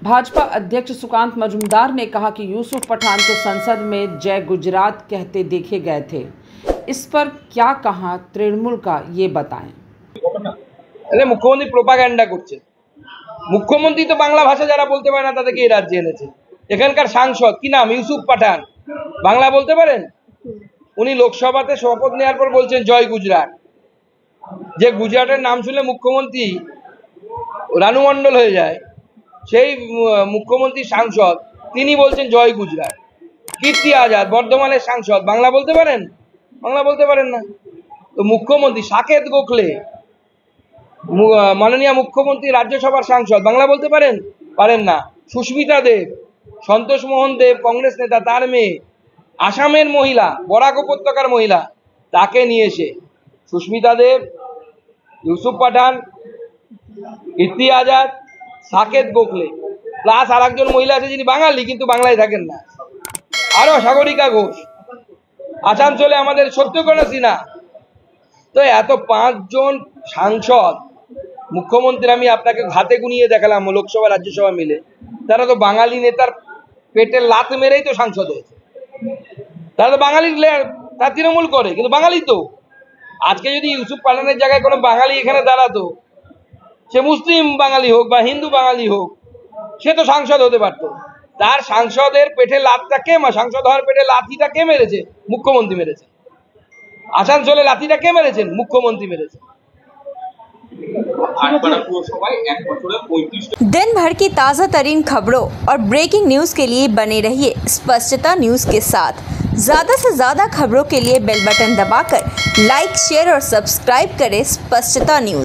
भाजपा अध्यक्ष सुकांत मजूमदार ने कहा कि यूसुफ पठान को संसद में जय गुजरात कहते देखे गए थे। इस पर क्या कहा तृणमूल का, ये बताएं। अरे मुख्यमंत्री प्रोपागेंडा करছে। मुख्यमंत्री तो बांग्ला भाषा যারা বলতে পারে না তাদেরকে এই রাজ্যে এনেছে। এখানকার সাংসদ কি নাম, ইউসুফ পাঠান, বাংলা বলতে পারেন? উনি লোকসভাতে শপথ নেওয়ার পর বলছেন জয় গুজরাট। যে গুজরাটের নাম শুনলে মুখ্যমন্ত্রী রানু মণ্ডল হয়ে যায়, সেই মুখ্যমন্ত্রী সাংসদ তিনি বলছেন জয় গুজরাট। কীর্তি আজাদ বর্ধমানের সাংসদ, বাংলা বলতে পারেন? বাংলা বলতে পারেন না। তো মুখ্যমন্ত্রী সাকেত গোখলে মাননীয় মুখ্যমন্ত্রী রাজ্যসভার সাংসদ, বাংলা বলতে পারেন? পারেন না। সুস্মিতা দেব, সন্তোষ মোহন দেব কংগ্রেস নেতা, তার মেয়ে, আসামের মহিলা, বরাক উপত্যকার মহিলা, তাকে নিয়ে এসে সুস্মিতা দেব, ইউসুফ পাঠান, কীর্তি আজাদ, সাকেত গোখলে প্লাস আর একজন মহিলা আছে যিনি বাঙালি কিন্তু বাংলায় থাকেন না, আরো সাগরিকা ঘোষ, আসানসোলে আমাদের সত্যকর্ণ সিনহা। তো এত 5 জন সাংসদ মুখ্যমন্ত্রী আমি আপনাকে হাতে গুনিয়ে দেখালাম লোকসভা রাজ্যসভা মিলে, তারা তো বাঙালি নেতার পেটে লাত মেরেই তো সাংসদ হয়েছে। তারা তো বাঙালি, তারা তৃণমূল করে কিন্তু বাঙালি তো। আজকে যদি ইউসুফ পাঠানের জায়গায় কোনো বাঙালি এখানে দাঁড়াতো, সে মুসলিম বাঙালি হোক বা হিন্দু বাঙালি হোক, সে তো সাংসদ হতে পারত। তার সাংসদের পেটে লাতটা কে, সাংসদ হওয়ার পেটে লাথিটা কে মেরেছে? মুখ্যমন্ত্রী মেরেছে। আসানসোলে লাথিটা কে মেরেছেন? মুখ্যমন্ত্রী মেরেছে। दिन भर की ताज़ा तरीन खबरों और ब्रेकिंग न्यूज़ के लिए बने रहिए स्पष्टता न्यूज़ के साथ। ज़्यादा से ज़्यादा खबरों के लिए बेल बटन दबाकर लाइक, शेयर और सब्सक्राइब करें स्पष्टता न्यूज़।